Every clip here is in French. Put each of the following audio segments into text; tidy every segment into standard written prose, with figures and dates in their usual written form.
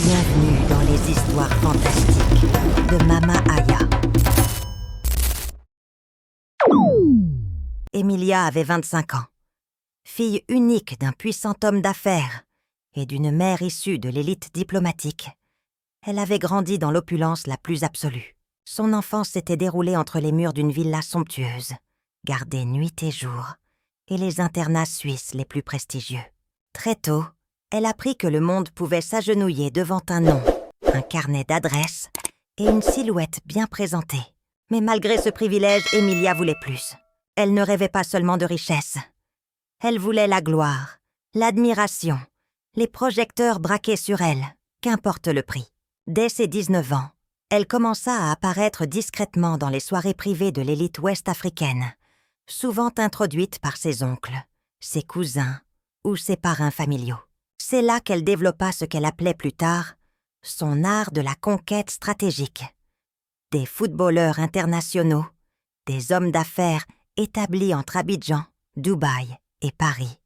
Bienvenue dans les histoires fantastiques de Mama Aya. Emilia avait 25 ans, fille unique d'un puissant homme d'affaires et d'une mère issue de l'élite diplomatique. Elle avait grandi dans l'opulence la plus absolue. Son enfance s'était déroulée entre les murs d'une villa somptueuse, gardée nuit et jour, et les internats suisses les plus prestigieux. Très tôt, elle apprit que le monde pouvait s'agenouiller devant un nom, un carnet d'adresses et une silhouette bien présentée. Mais malgré ce privilège, Emilia voulait plus. Elle ne rêvait pas seulement de richesse. Elle voulait la gloire, l'admiration, les projecteurs braqués sur elle, qu'importe le prix. Dès ses 19 ans, elle commença à apparaître discrètement dans les soirées privées de l'élite ouest-africaine, souvent introduite par ses oncles, ses cousins ou ses parrains familiaux. C'est là qu'elle développa ce qu'elle appelait plus tard son art de la conquête stratégique. Des footballeurs internationaux, des hommes d'affaires établis entre Abidjan, Dubaï et Paris,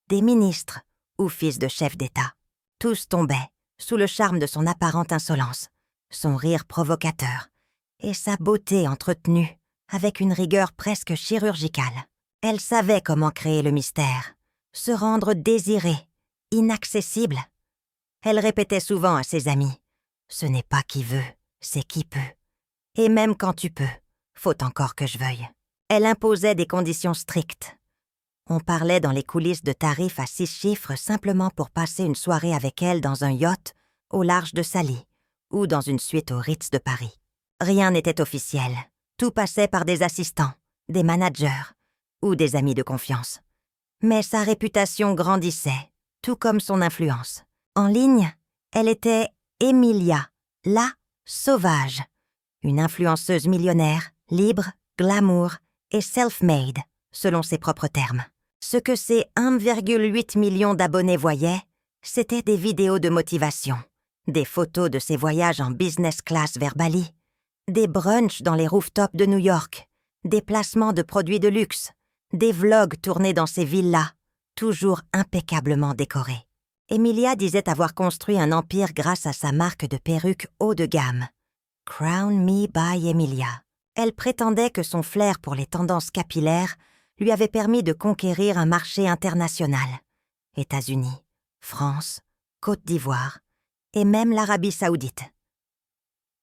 des ministres ou fils de chefs d'État. Tous tombaient sous le charme de son apparente insolence, son rire provocateur et sa beauté entretenue avec une rigueur presque chirurgicale. Elle savait comment créer le mystère, se rendre désirée, inaccessible. Elle répétait souvent à ses amis « Ce n'est pas qui veut, c'est qui peut. Et même quand tu peux, faut encore que je veuille. » Elle imposait des conditions strictes. On parlait dans les coulisses de tarifs à 6 chiffres simplement pour passer une soirée avec elle dans un yacht au large de Sali ou dans une suite au Ritz de Paris. Rien n'était officiel. Tout passait par des assistants, des managers ou des amis de confiance. Mais sa réputation grandissait, tout comme son influence. En ligne, elle était Emilia, la sauvage, une influenceuse millionnaire, libre, glamour et self-made, selon ses propres termes. Ce que ses 1,8 million d'abonnés voyaient, c'était des vidéos de motivation, des photos de ses voyages en business class vers Bali, des brunchs dans les rooftops de New York, des placements de produits de luxe, des vlogs tournés dans ses villas, toujours impeccablement décorés. Emilia disait avoir construit un empire grâce à sa marque de perruques haut de gamme, Crown Me by Emilia. Elle prétendait que son flair pour les tendances capillaires lui avait permis de conquérir un marché international. États-Unis, France, Côte d'Ivoire et même l'Arabie Saoudite.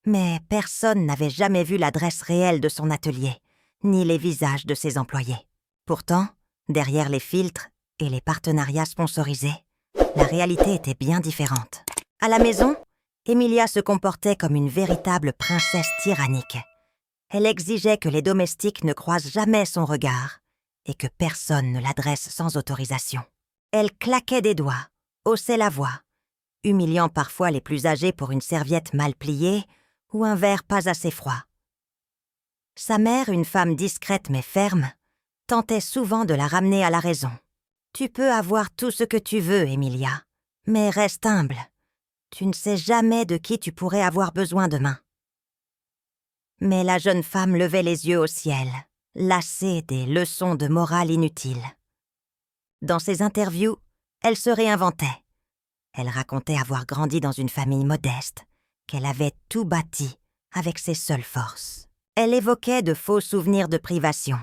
Mais personne n'avait jamais vu l'adresse réelle de son atelier, ni les visages de ses employés. Pourtant, derrière les filtres et les partenariats sponsorisés, la réalité était bien différente. À la maison, Emilia se comportait comme une véritable princesse tyrannique. Elle exigeait que les domestiques ne croisent jamais son regard et que personne ne l'adresse sans autorisation. Elle claquait des doigts, haussait la voix, humiliant parfois les plus âgés pour une serviette mal pliée ou un verre pas assez froid. Sa mère, une femme discrète mais ferme, tentait souvent de la ramener à la raison. « Tu peux avoir tout ce que tu veux, Emilia, mais reste humble. Tu ne sais jamais de qui tu pourrais avoir besoin demain. » Mais la jeune femme levait les yeux au ciel, lassée des leçons de morale inutiles. Dans ses interviews, elle se réinventait. Elle racontait avoir grandi dans une famille modeste, qu'elle avait tout bâti avec ses seules forces. Elle évoquait de faux souvenirs de privation,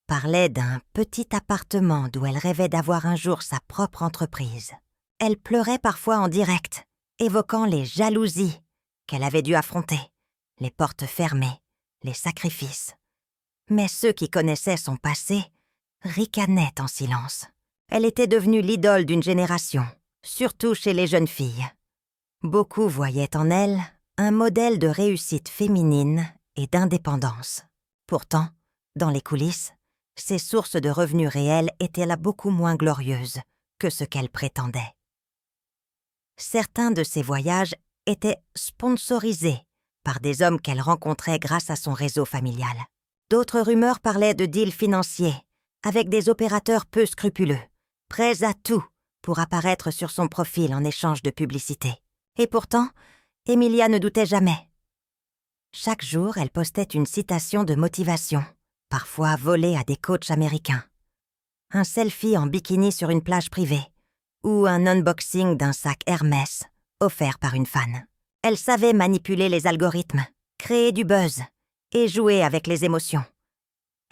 parlait d'un petit appartement d'où elle rêvait d'avoir un jour sa propre entreprise. Elle pleurait parfois en direct, évoquant les jalousies qu'elle avait dû affronter, les portes fermées, les sacrifices. Mais ceux qui connaissaient son passé ricanaient en silence. Elle était devenue l'idole d'une génération, surtout chez les jeunes filles. Beaucoup voyaient en elle un modèle de réussite féminine et d'indépendance. Pourtant, dans les coulisses, ses sources de revenus réels étaient là beaucoup moins glorieuses que ce qu'elle prétendait. Certains de ses voyages étaient sponsorisés par des hommes qu'elle rencontrait grâce à son réseau familial. D'autres rumeurs parlaient de deals financiers avec des opérateurs peu scrupuleux, prêts à tout pour apparaître sur son profil en échange de publicité. Et pourtant, Emilia ne doutait jamais. Chaque jour, elle postait une citation de motivation, parfois volée à des coachs américains. Un selfie en bikini sur une plage privée ou un unboxing d'un sac Hermès offert par une fan. Elle savait manipuler les algorithmes, créer du buzz et jouer avec les émotions.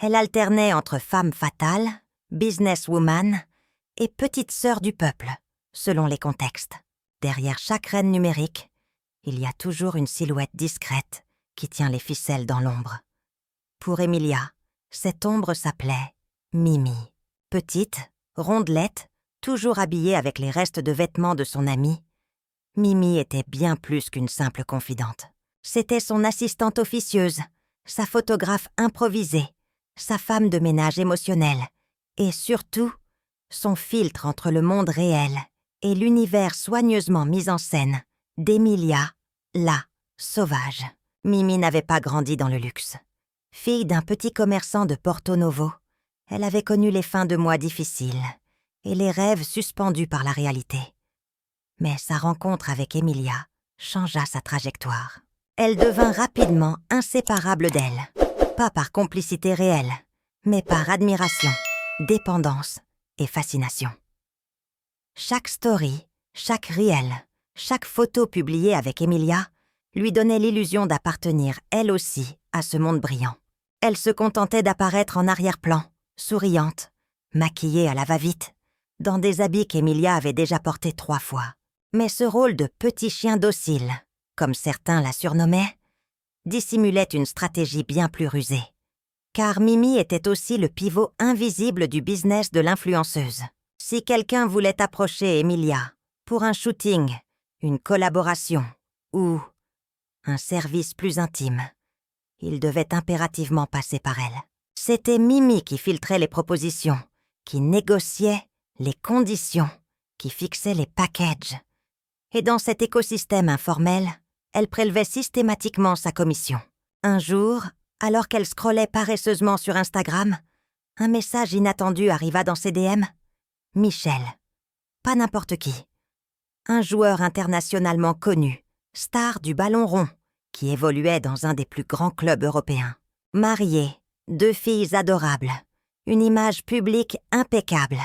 Elle alternait entre femme fatale, businesswoman et petite sœur du peuple, selon les contextes. Derrière chaque reine numérique, il y a toujours une silhouette discrète qui tient les ficelles dans l'ombre. Pour Emilia, cette ombre s'appelait Mimi. Petite, rondelette, toujours habillée avec les restes de vêtements de son amie, Mimi était bien plus qu'une simple confidente. C'était son assistante officieuse, sa photographe improvisée, sa femme de ménage émotionnelle et surtout, son filtre entre le monde réel et l'univers soigneusement mis en scène d'Emilia, la sauvage. Mimi n'avait pas grandi dans le luxe. Fille d'un petit commerçant de Porto Novo, elle avait connu les fins de mois difficiles et les rêves suspendus par la réalité. Mais sa rencontre avec Emilia changea sa trajectoire. Elle devint rapidement inséparable d'elle, pas par complicité réelle, mais par admiration, dépendance et fascination. Chaque story, chaque reel, chaque photo publiée avec Emilia lui donnait l'illusion d'appartenir, elle aussi, à ce monde brillant. Elle se contentait d'apparaître en arrière-plan, souriante, maquillée à la va-vite, dans des habits qu'Emilia avait déjà portés 3 fois. Mais ce rôle de petit chien docile, comme certains la surnommaient, dissimulait une stratégie bien plus rusée. Car Mimi était aussi le pivot invisible du business de l'influenceuse. Si quelqu'un voulait approcher Emilia pour un shooting, une collaboration ou un service plus intime, il devait impérativement passer par elle. C'était Mimi qui filtrait les propositions, qui négociait les conditions, qui fixait les packages. Et dans cet écosystème informel, elle prélevait systématiquement sa commission. Un jour, alors qu'elle scrollait paresseusement sur Instagram, un message inattendu arriva dans ses DM. Michel. Pas n'importe qui. Un joueur internationalement connu, star du ballon rond, qui évoluait dans un des plus grands clubs européens. Marié, 2 filles adorables, une image publique impeccable.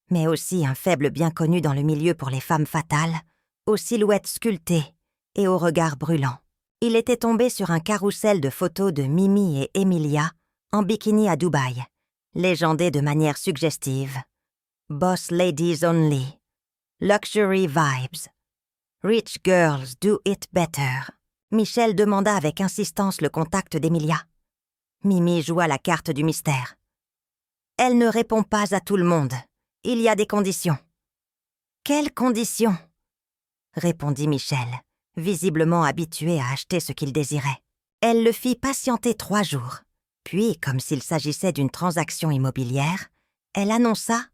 Mais aussi un faible bien connu dans le milieu pour les femmes fatales, aux silhouettes sculptées et au regard brûlant. Il était tombé sur un carrousel de photos de Mimi et Emilia en bikini à Dubaï, légendé de manière suggestive. Boss ladies only. Luxury vibes. Rich girls do it better. Michel demanda avec insistance le contact d'Emilia. Mimi joua la carte du mystère. Elle ne répond pas à tout le monde. Il y a des conditions. Quelles conditions ? Répondit Michel, visiblement habitué à acheter ce qu'il désirait. Elle le fit patienter 3 jours. Puis, comme s'il s'agissait d'une transaction immobilière, elle annonça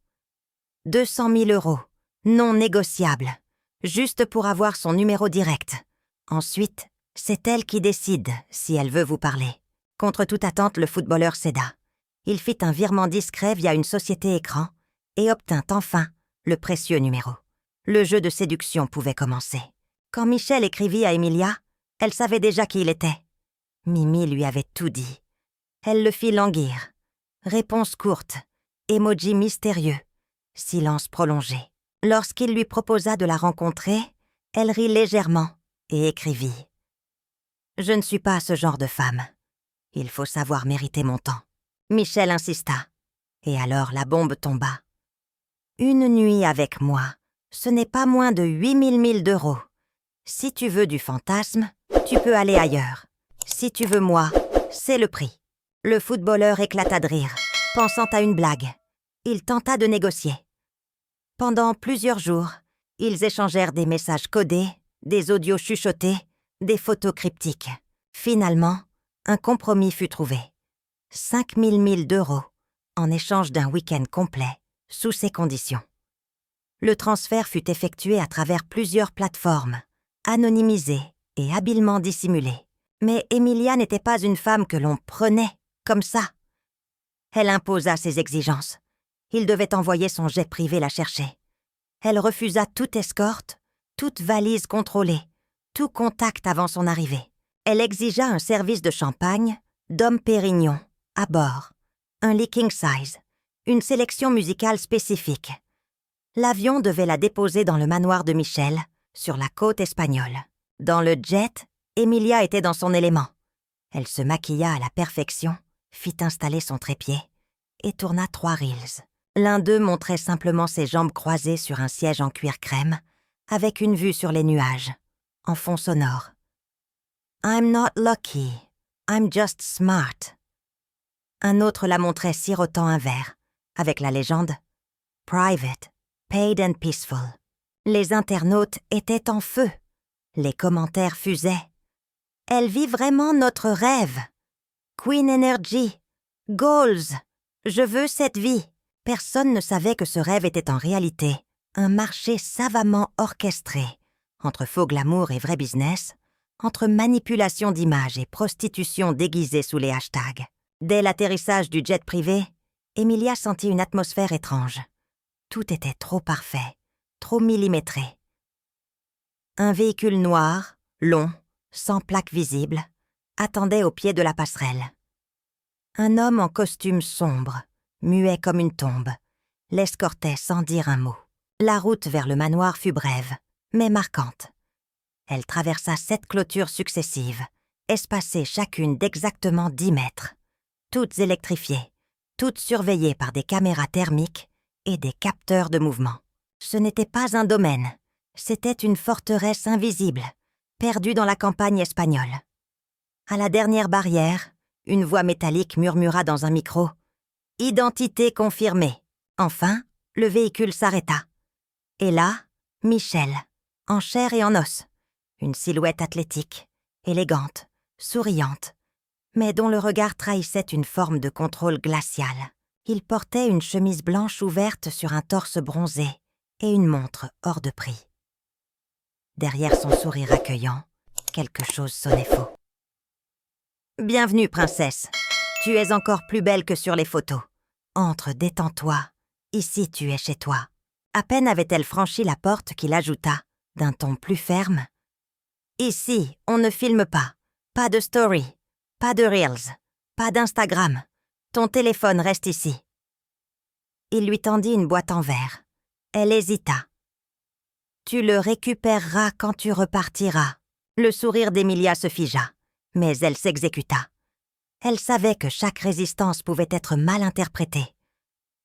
200 000 €, non négociables, juste pour avoir son numéro direct. Ensuite, c'est elle qui décide si elle veut vous parler. Contre toute attente, le footballeur céda. Il fit un virement discret via une société écran et obtint enfin le précieux numéro. Le jeu de séduction pouvait commencer. Quand Michel écrivit à Emilia, elle savait déjà qui il était. Mimi lui avait tout dit. Elle le fit languir. Réponse courte, emoji mystérieux, silence prolongé. Lorsqu'il lui proposa de la rencontrer, elle rit légèrement et écrivit « Je ne suis pas ce genre de femme. Il faut savoir mériter mon temps. » Michel insista. Et alors la bombe tomba. « Une nuit avec moi, ce n'est pas moins de 8 000 €. Si tu veux du fantasme, tu peux aller ailleurs. Si tu veux moi, c'est le prix. » Le footballeur éclata de rire, pensant à une blague. Il tenta de négocier. Pendant plusieurs jours, ils échangèrent des messages codés, des audios chuchotés, des photos cryptiques. Finalement, un compromis fut trouvé. 5 000 € en échange d'un week-end complet, sous ces conditions. Le transfert fut effectué à travers plusieurs plateformes, anonymisées et habilement dissimulées. Mais Emilia n'était pas une femme que l'on prenait comme ça. Elle imposa ses exigences. Il devait envoyer son jet privé la chercher. Elle refusa toute escorte, toute valise contrôlée, tout contact avant son arrivée. Elle exigea un service de champagne, Dom Pérignon, à bord, un lit king size, une sélection musicale spécifique. L'avion devait la déposer dans le manoir de Michel, sur la côte espagnole. Dans le jet, Emilia était dans son élément. Elle se maquilla à la perfection, fit installer son trépied et tourna 3 reels. L'un d'eux montrait simplement ses jambes croisées sur un siège en cuir crème, avec une vue sur les nuages, en fond sonore. I'm not lucky, I'm just smart. Un autre la montrait sirotant un verre, avec la légende « Private, paid and peaceful ». Les internautes étaient en feu. Les commentaires fusaient. « Elle vit vraiment notre rêve. Queen Energy. Goals. Je veux cette vie. » Personne ne savait que ce rêve était en réalité un marché savamment orchestré, entre faux glamour et vrai business, entre manipulation d'images et prostitution déguisée sous les hashtags. Dès l'atterrissage du jet privé, Emilia sentit une atmosphère étrange. Tout était trop parfait, trop millimétré. Un véhicule noir, long, sans plaque visible, attendait au pied de la passerelle. Un homme en costume sombre, muet comme une tombe, l'escortait sans dire un mot. La route vers le manoir fut brève, mais marquante. Elle traversa 7 clôtures successives, espacées chacune d'exactement 10 mètres, toutes électrifiées, toutes surveillées par des caméras thermiques et des capteurs de mouvement. Ce n'était pas un domaine, c'était une forteresse invisible, perdue dans la campagne espagnole. À la dernière barrière, une voix métallique murmura dans un micro « Identité confirmée ». Enfin, le véhicule s'arrêta. Et là, Michel, en chair et en os, une silhouette athlétique, élégante, souriante, mais dont le regard trahissait une forme de contrôle glacial. Il portait une chemise blanche ouverte sur un torse bronzé et une montre hors de prix. Derrière son sourire accueillant, quelque chose sonnait faux. « Bienvenue, princesse. Tu es encore plus belle que sur les photos. Entre, détends-toi. Ici, tu es chez toi. » À peine avait-elle franchi la porte qu'il ajouta, d'un ton plus ferme. « Ici, on ne filme pas. Pas de story. Pas de reels. Pas d'Instagram. Ton téléphone reste ici. » Il lui tendit une boîte en verre. Elle hésita. « Tu le récupéreras quand tu repartiras. » Le sourire d'Emilia se figea, mais elle s'exécuta. Elle savait que chaque résistance pouvait être mal interprétée.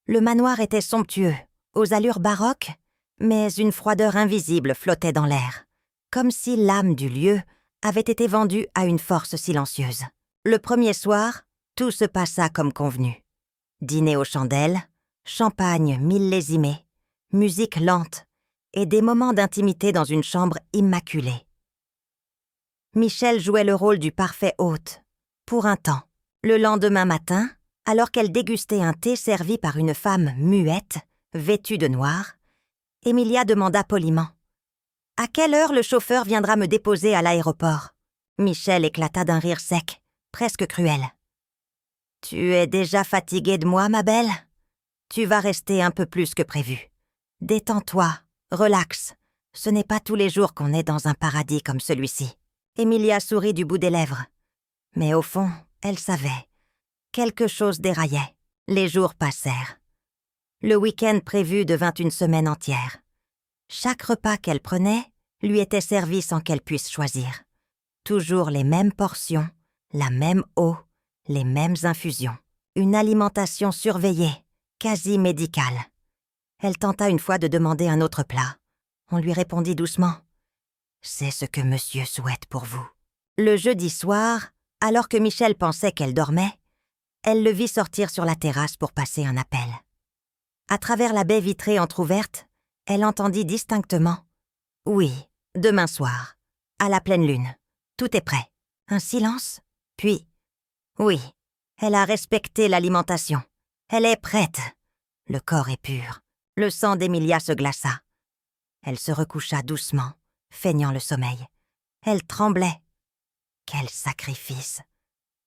Le manoir était somptueux, aux allures baroques, mais une froideur invisible flottait dans l'air, comme si l'âme du lieu avait été vendue à une force silencieuse. Le premier soir, tout se passa comme convenu. Dîner aux chandelles, champagne millésimé, musique lente et des moments d'intimité dans une chambre immaculée. Michel jouait le rôle du parfait hôte, pour un temps. Le lendemain matin, alors qu'elle dégustait un thé servi par une femme muette, vêtue de noir, Emilia demanda poliment « À quelle heure le chauffeur viendra me déposer à l'aéroport ?» Michel éclata d'un rire sec, presque cruel. « Tu es déjà fatiguée de moi, ma belle ? Tu vas rester un peu plus que prévu. Détends-toi, relaxe. Ce n'est pas tous les jours qu'on est dans un paradis comme celui-ci. » Emilia sourit du bout des lèvres. Mais au fond, elle savait. Quelque chose déraillait. Les jours passèrent. Le week-end prévu devint une semaine entière. Chaque repas qu'elle prenait lui était servi sans qu'elle puisse choisir. Toujours les mêmes portions, la même eau, les mêmes infusions. Une alimentation surveillée, quasi médicale. Elle tenta une fois de demander un autre plat. On lui répondit doucement « C'est ce que monsieur souhaite pour vous. » Le jeudi soir, alors que Michel pensait qu'elle dormait, elle le vit sortir sur la terrasse pour passer un appel. À travers la baie vitrée entr'ouverte, elle entendit distinctement « Oui, demain soir, à la pleine lune. Tout est prêt. » Un silence, puis « Oui, elle a respecté l'alimentation. Elle est prête. » Le corps est pur. Le sang d'Emilia se glaça. Elle se recoucha doucement, feignant le sommeil. Elle tremblait. Quel sacrifice!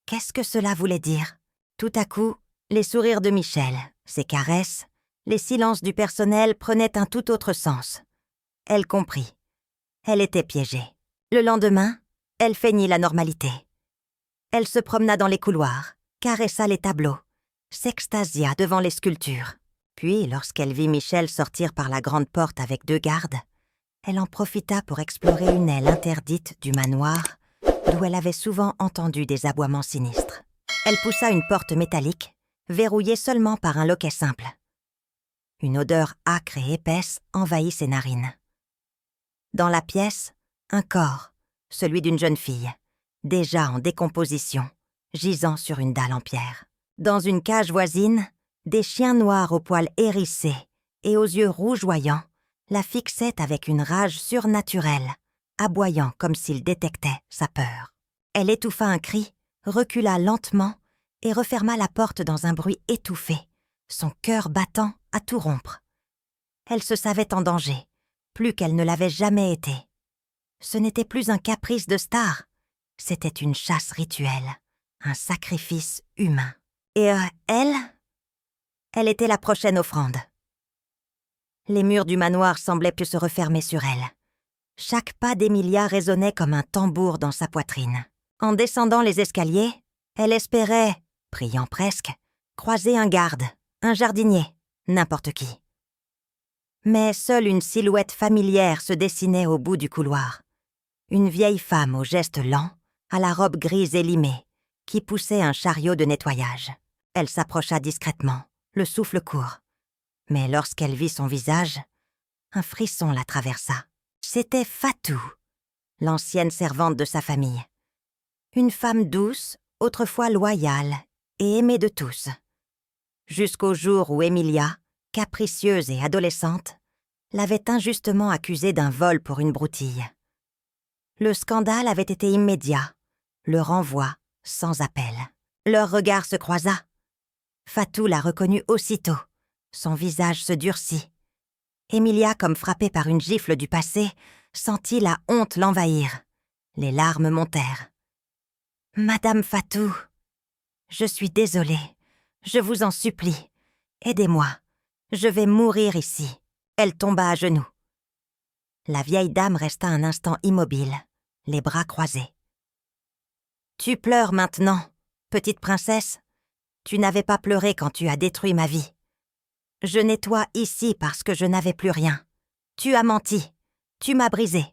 Qu'est-ce que cela voulait dire? Tout à coup, les sourires de Michel, ses caresses, les silences du personnel prenaient un tout autre sens. Elle comprit. Elle était piégée. Le lendemain, elle feignit la normalité. Elle se promena dans les couloirs, caressa les tableaux, s'extasia devant les sculptures. Puis, lorsqu'elle vit Michel sortir par la grande porte avec 2 gardes, Elle en profita pour explorer une aile interdite du manoir, d'où elle avait souvent entendu des aboiements sinistres. Elle poussa une porte métallique, verrouillée seulement par un loquet simple. Une odeur âcre et épaisse envahit ses narines. Dans la pièce, un corps, celui d'une jeune fille, déjà en décomposition, gisant sur une dalle en pierre. Dans une cage voisine, des chiens noirs aux poils hérissés et aux yeux rougeoyants la fixaient avec une rage surnaturelle, aboyant comme s'ils détectaient sa peur. Elle étouffa un cri, recula lentement et referma la porte dans un bruit étouffé, son cœur battant à tout rompre. Elle se savait en danger, plus qu'elle ne l'avait jamais été. Ce n'était plus un caprice de star, c'était une chasse rituelle, un sacrifice humain. Et elle était la prochaine offrande. Les murs du manoir semblaient plus se refermer sur elle. Chaque pas d'Emilia résonnait comme un tambour dans sa poitrine. En descendant les escaliers, elle espérait, priant presque, croiser un garde, un jardinier, n'importe qui. Mais seule une silhouette familière se dessinait au bout du couloir. Une vieille femme au geste lent, à la robe grise élimée, qui poussait un chariot de nettoyage. Elle s'approcha discrètement, le souffle court. Mais lorsqu'elle vit son visage, un frisson la traversa. C'était Fatou, l'ancienne servante de sa famille. Une femme douce, autrefois loyale et aimée de tous. Jusqu'au jour où Emilia, capricieuse et adolescente, l'avait injustement accusée d'un vol pour une broutille. Le scandale avait été immédiat, le renvoi sans appel. Leur regard se croisa. Fatou la reconnut aussitôt. Son visage se durcit. Emilia, comme frappée par une gifle du passé, sentit la honte l'envahir. Les larmes montèrent. « Madame Fatou, je suis désolée. Je vous en supplie. Aidez-moi. Je vais mourir ici. » Elle tomba à genoux. La vieille dame resta un instant immobile, les bras croisés. « Tu pleures maintenant, petite princesse. Tu n'avais pas pleuré quand tu as détruit ma vie. Je nettoie ici parce que je n'avais plus rien. Tu as menti. Tu m'as brisé. »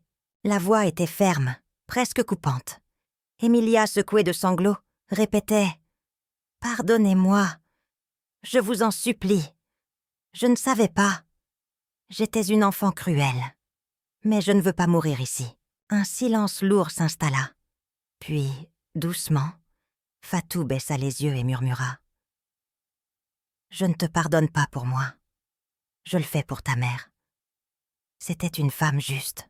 La voix était ferme, presque coupante. Emilia, secouée de sanglots, répétait « Pardonnez-moi. Je vous en supplie. Je ne savais pas. J'étais une enfant cruelle. Mais je ne veux pas mourir ici. » Un silence lourd s'installa. Puis, doucement, Fatou baissa les yeux et murmura « Je ne te pardonne pas pour moi. Je le fais pour ta mère. C'était une femme juste.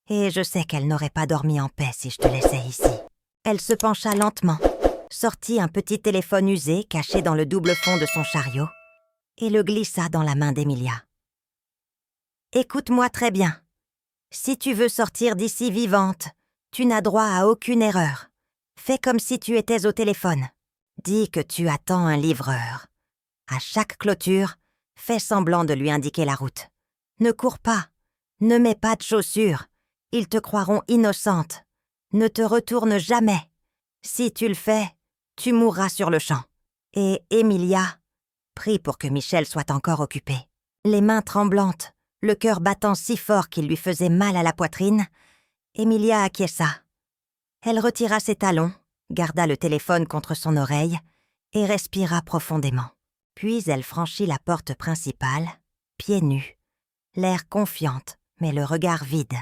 Et je sais qu'elle n'aurait pas dormi en paix si je te laissais ici. » Elle se pencha lentement, sortit un petit téléphone usé caché dans le double fond de son chariot et le glissa dans la main d'Emilia. « Écoute-moi très bien. Si tu veux sortir d'ici vivante, tu n'as droit à aucune erreur. Fais comme si tu étais au téléphone. Dis que tu attends un livreur. À chaque clôture, fais semblant de lui indiquer la route. Ne cours pas. Ne mets pas de chaussures. Ils te croiront innocente. Ne te retourne jamais. Si tu le fais, tu mourras sur le champ. » Et Emilia prie pour que Michel soit encore occupé. Les mains tremblantes, le cœur battant si fort qu'il lui faisait mal à la poitrine, Emilia acquiesça. Elle retira ses talons, garda le téléphone contre son oreille et respira profondément. Puis elle franchit la porte principale, pieds nus, l'air confiante, mais le regard vide.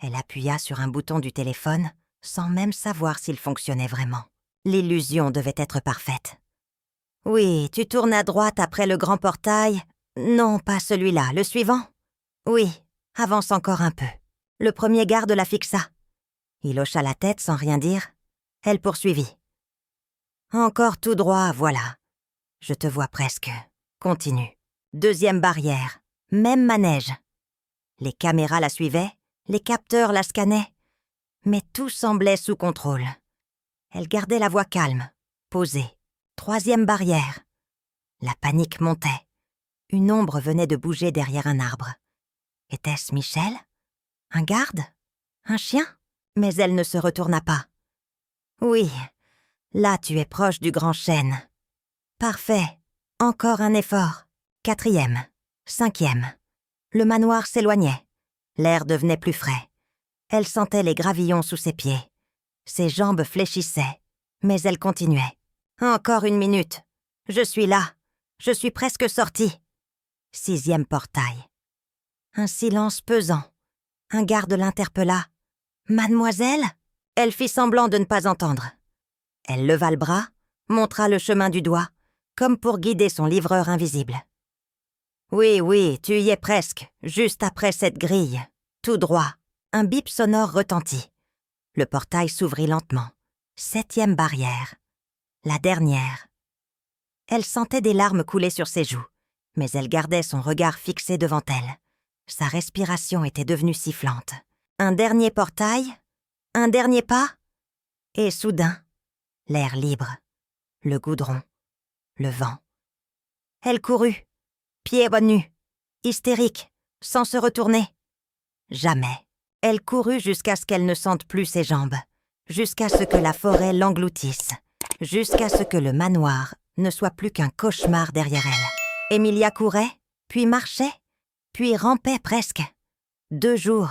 Elle appuya sur un bouton du téléphone sans même savoir s'il fonctionnait vraiment. L'illusion devait être parfaite. « Oui, tu tournes à droite après le grand portail. Non, pas celui-là, le suivant. Oui, avance encore un peu. » Le premier garde la fixa. Il hocha la tête sans rien dire. Elle poursuivit. « Encore tout droit, voilà. Je te vois presque. Continue. Deuxième barrière. Même manège. » Les caméras la suivaient, les capteurs la scannaient. Mais tout semblait sous contrôle. Elle gardait la voix calme, posée. Troisième barrière. La panique montait. Une ombre venait de bouger derrière un arbre. Était-ce Michel? Un garde? Un chien? Mais elle ne se retourna pas. « Oui, là tu es proche du grand chêne. Parfait. Encore un effort. Quatrième. Cinquième. » Le manoir s'éloignait. L'air devenait plus frais. Elle sentait les gravillons sous ses pieds. Ses jambes fléchissaient, mais elle continuait. « Encore 1 minute. Je suis là. Je suis presque sortie. » 6e portail. Un silence pesant. Un garde l'interpella. « Mademoiselle ?» Elle fit semblant de ne pas entendre. Elle leva le bras, montra le chemin du doigt, comme pour guider son livreur invisible. « Oui, oui, tu y es presque, juste après cette grille. Tout droit. » Un bip sonore retentit. Le portail s'ouvrit lentement. 7e barrière. La dernière. Elle sentait des larmes couler sur ses joues, mais elle gardait son regard fixé devant elle. Sa respiration était devenue sifflante. Un dernier portail, un dernier pas, et soudain, l'air libre, le goudron, le vent. Elle courut, pieds nus, hystérique, sans se retourner. Jamais. Elle courut jusqu'à ce qu'elle ne sente plus ses jambes, jusqu'à ce que la forêt l'engloutisse, jusqu'à ce que le manoir ne soit plus qu'un cauchemar derrière elle. Emilia courait, puis marchait, puis rampait presque. 2 jours.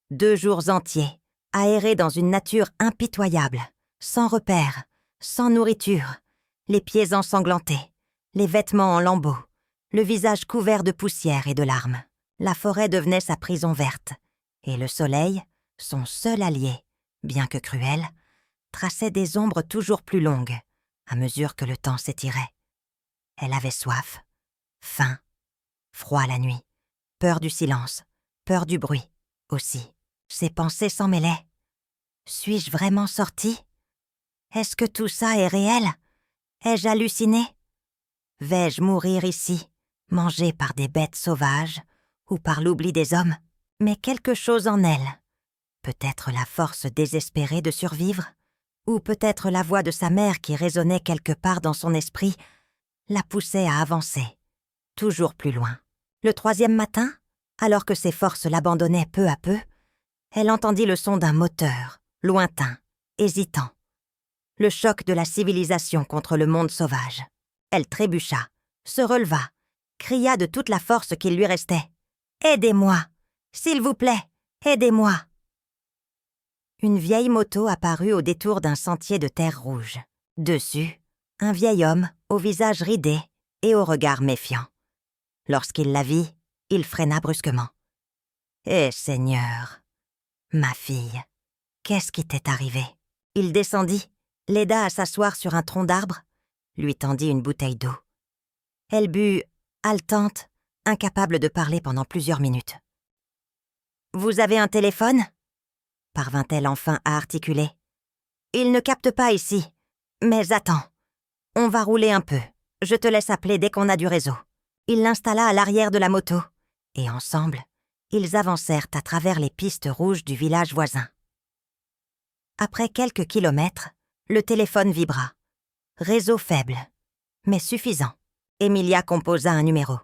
2 jours entiers, aérés dans une nature impitoyable, sans repères, sans nourriture, les pieds ensanglantés, les vêtements en lambeaux, le visage couvert de poussière et de larmes. La forêt devenait sa prison verte, et le soleil, son seul allié, bien que cruel, traçait des ombres toujours plus longues, à mesure que le temps s'étirait. Elle avait soif, faim, froid la nuit, peur du silence, peur du bruit, aussi. Ses pensées s'en mêlaient. Suis-je vraiment sortie? Est-ce que tout ça est réel? Ai-je halluciné? Vais-je mourir ici, mangée par des bêtes sauvages ou par l'oubli des hommes? Mais quelque chose en elle, peut-être la force désespérée de survivre, ou peut-être la voix de sa mère qui résonnait quelque part dans son esprit, la poussait à avancer, toujours plus loin. Le 3e matin, alors que ses forces l'abandonnaient peu à peu, elle entendit le son d'un moteur, lointain, hésitant. Le choc de la civilisation contre le monde sauvage. Elle trébucha, se releva, cria de toute la force qu'il lui restait. « Aidez-moi! S'il vous plaît, aidez-moi !» Une vieille moto apparut au détour d'un sentier de terre rouge. Dessus, un vieil homme, au visage ridé et au regard méfiant. Lorsqu'il la vit, il freina brusquement. « Eh Seigneur! Ma fille, qu'est-ce qui t'est arrivé? » Il descendit, l'aida à s'asseoir sur un tronc d'arbre, lui tendit une bouteille d'eau. Elle but, haletante, incapable de parler pendant plusieurs minutes. « Vous avez un téléphone ?» parvint-elle enfin à articuler. « Il ne capte pas ici. Mais attends. On va rouler un peu. Je te laisse appeler dès qu'on a du réseau. » Il l'installa à l'arrière de la moto, et ensemble, ils avancèrent à travers les pistes rouges du village voisin. Après quelques kilomètres, le téléphone vibra. Réseau faible, mais suffisant. Emilia composa un numéro.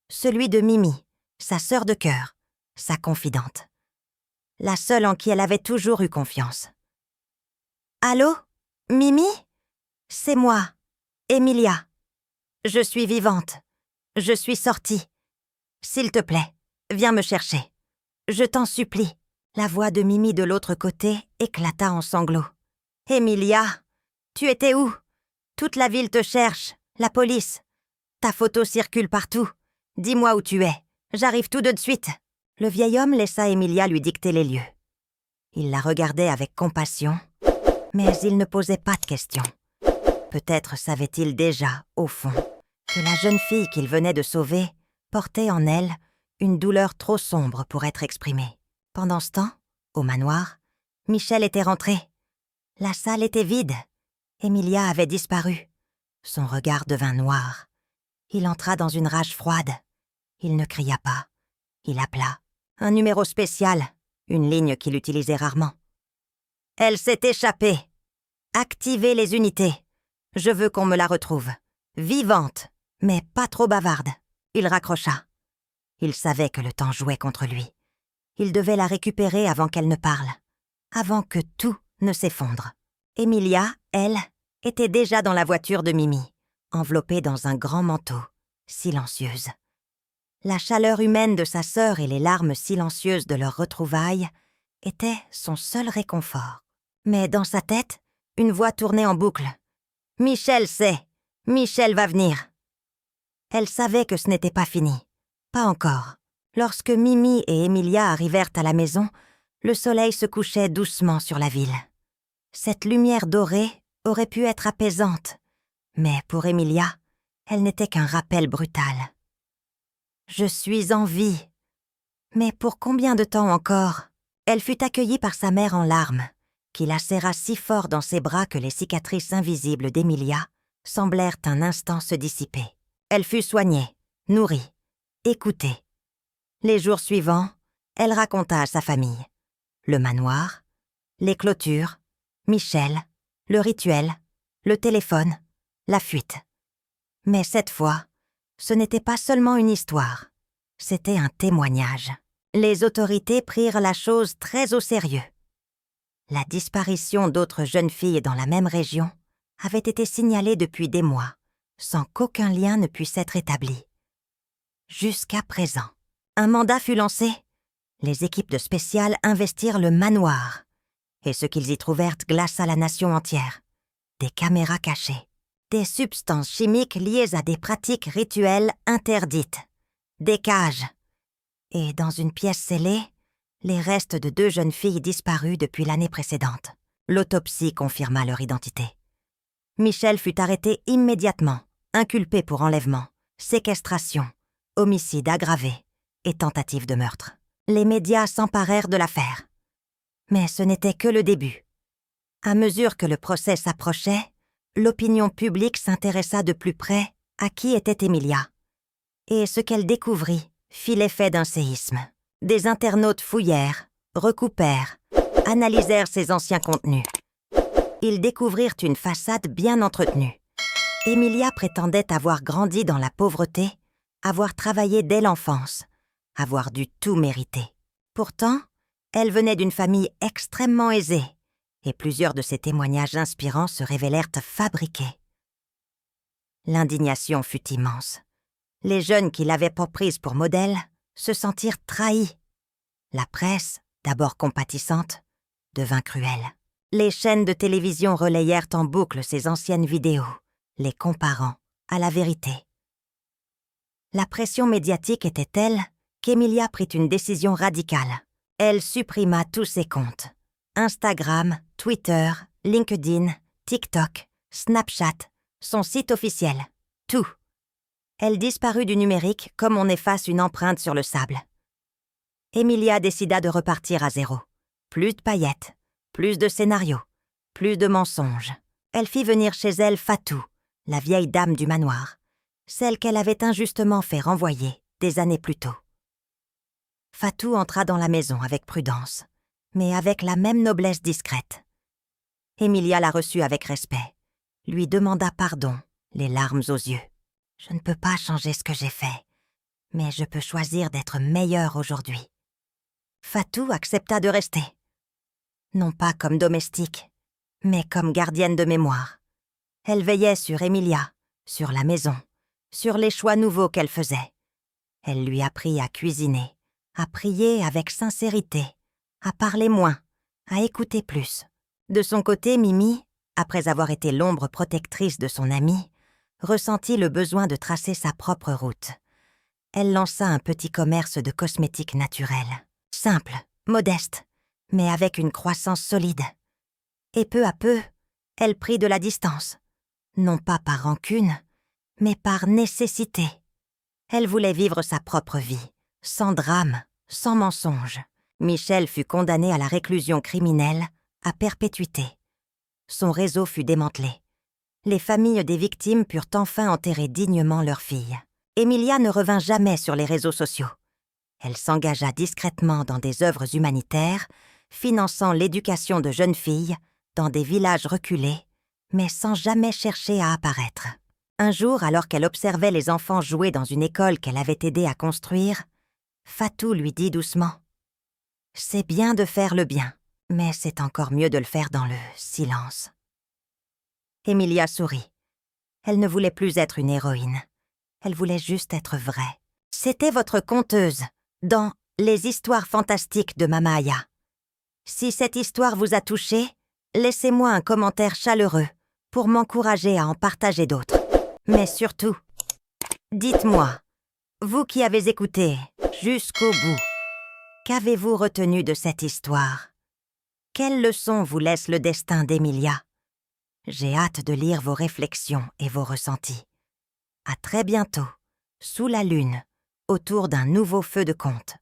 Celui de Mimi, sa sœur de cœur, sa confidente. La seule en qui elle avait toujours eu confiance. « Allô, Mimi? C'est moi, Emilia. Je suis vivante. Je suis sortie. S'il te plaît, viens me chercher. Je t'en supplie. » La voix de Mimi de l'autre côté éclata en sanglots. « Emilia, tu étais où? Toute la ville te cherche, la police. Ta photo circule partout. Dis-moi où tu es. J'arrive tout de suite. » Le vieil homme laissa Emilia lui dicter les lieux. Il la regardait avec compassion, mais il ne posait pas de questions. Peut-être savait-il déjà, au fond, que la jeune fille qu'il venait de sauver portait en elle une douleur trop sombre pour être exprimée. Pendant ce temps, au manoir, Michel était rentré. La salle était vide. Emilia avait disparu. Son regard devint noir. Il entra dans une rage froide. Il ne cria pas. Il appela. Un numéro spécial, une ligne qu'il utilisait rarement. « Elle s'est échappée. Activez les unités. Je veux qu'on me la retrouve. Vivante, mais pas trop bavarde. » Il raccrocha. Il savait que le temps jouait contre lui. Il devait la récupérer avant qu'elle ne parle, avant que tout ne s'effondre. Emilia, elle, était déjà dans la voiture de Mimi, enveloppée dans un grand manteau, silencieuse. La chaleur humaine de sa sœur et les larmes silencieuses de leur retrouvailles étaient son seul réconfort. Mais dans sa tête, une voix tournait en boucle. « Michel sait, Michel va venir !» Elle savait que ce n'était pas fini. Pas encore. Lorsque Mimi et Emilia arrivèrent à la maison, le soleil se couchait doucement sur la ville. Cette lumière dorée aurait pu être apaisante, mais pour Emilia, elle n'était qu'un rappel brutal. « Je suis en vie. » Mais pour combien de temps encore? Elle fut accueillie par sa mère en larmes, qui la serra si fort dans ses bras que les cicatrices invisibles d'Emilia semblèrent un instant se dissiper. Elle fut soignée, nourrie, écoutée. Les jours suivants, elle raconta à sa famille le manoir, les clôtures, Michel, le rituel, le téléphone, la fuite. Mais cette fois, ce n'était pas seulement une histoire, c'était un témoignage. Les autorités prirent la chose très au sérieux. La disparition d'autres jeunes filles dans la même région avait été signalée depuis des mois, sans qu'aucun lien ne puisse être établi. Jusqu'à présent, un mandat fut lancé. Les équipes de spécial investirent le manoir, et ce qu'ils y trouvèrent glaça la nation entière. Des caméras cachées, des substances chimiques liées à des pratiques rituelles interdites, des cages, et dans une pièce scellée, les restes de 2 jeunes filles disparues depuis l'année précédente. L'autopsie confirma leur identité. Michel fut arrêté immédiatement, inculpé pour enlèvement, séquestration, homicide aggravé et tentative de meurtre. Les médias s'emparèrent de l'affaire. Mais ce n'était que le début. À mesure que le procès s'approchait, l'opinion publique s'intéressa de plus près à qui était Emilia. Et ce qu'elle découvrit fit l'effet d'un séisme. Des internautes fouillèrent, recoupèrent, analysèrent ses anciens contenus. Ils découvrirent une façade bien entretenue. Emilia prétendait avoir grandi dans la pauvreté, avoir travaillé dès l'enfance, avoir dû tout mériter. Pourtant, elle venait d'une famille extrêmement aisée, et plusieurs de ses témoignages inspirants se révélèrent fabriqués. L'indignation fut immense. Les jeunes qui l'avaient prise pour modèle se sentirent trahis. La presse, d'abord compatissante, devint cruelle. Les chaînes de télévision relayèrent en boucle ces anciennes vidéos, les comparant à la vérité. La pression médiatique était telle qu'Emilia prit une décision radicale. Elle supprima tous ses comptes. Instagram, Twitter, LinkedIn, TikTok, Snapchat, son site officiel, tout. Elle disparut du numérique comme on efface une empreinte sur le sable. Emilia décida de repartir à zéro. Plus de paillettes, plus de scénarios, plus de mensonges. Elle fit venir chez elle Fatou, la vieille dame du manoir, celle qu'elle avait injustement fait renvoyer des années plus tôt. Fatou entra dans la maison avec prudence, mais avec la même noblesse discrète. Emilia la reçut avec respect, lui demanda pardon, les larmes aux yeux. « Je ne peux pas changer ce que j'ai fait, mais je peux choisir d'être meilleure aujourd'hui. » Fatou accepta de rester. Non pas comme domestique, mais comme gardienne de mémoire. Elle veillait sur Emilia, sur la maison, sur les choix nouveaux qu'elle faisait. Elle lui apprit à cuisiner, à prier avec sincérité, à parler moins, à écouter plus. De son côté, Mimi, après avoir été l'ombre protectrice de son amie, ressentit le besoin de tracer sa propre route. Elle lança un petit commerce de cosmétiques naturels, simple, modeste, mais avec une croissance solide. Et peu à peu, elle prit de la distance, non pas par rancune, mais par nécessité. Elle voulait vivre sa propre vie, sans drame, sans mensonge. Michel fut condamné à la réclusion criminelle à perpétuité. Son réseau fut démantelé. Les familles des victimes purent enfin enterrer dignement leurs filles. Emilia ne revint jamais sur les réseaux sociaux. Elle s'engagea discrètement dans des œuvres humanitaires, finançant l'éducation de jeunes filles dans des villages reculés, mais sans jamais chercher à apparaître. Un jour, alors qu'elle observait les enfants jouer dans une école qu'elle avait aidé à construire, Fatou lui dit doucement « C'est bien de faire le bien, mais c'est encore mieux de le faire dans le silence. » Emilia sourit. Elle ne voulait plus être une héroïne. Elle voulait juste être vraie. C'était votre conteuse, dans Les histoires fantastiques de Mama Aya. Si cette histoire vous a touché, laissez-moi un commentaire chaleureux pour m'encourager à en partager d'autres. Mais surtout, dites-moi, vous qui avez écouté jusqu'au bout, qu'avez-vous retenu de cette histoire? Quelle leçon vous laisse le destin d'Emilia? J'ai hâte de lire vos réflexions et vos ressentis. À très bientôt, sous la lune, autour d'un nouveau feu de conte.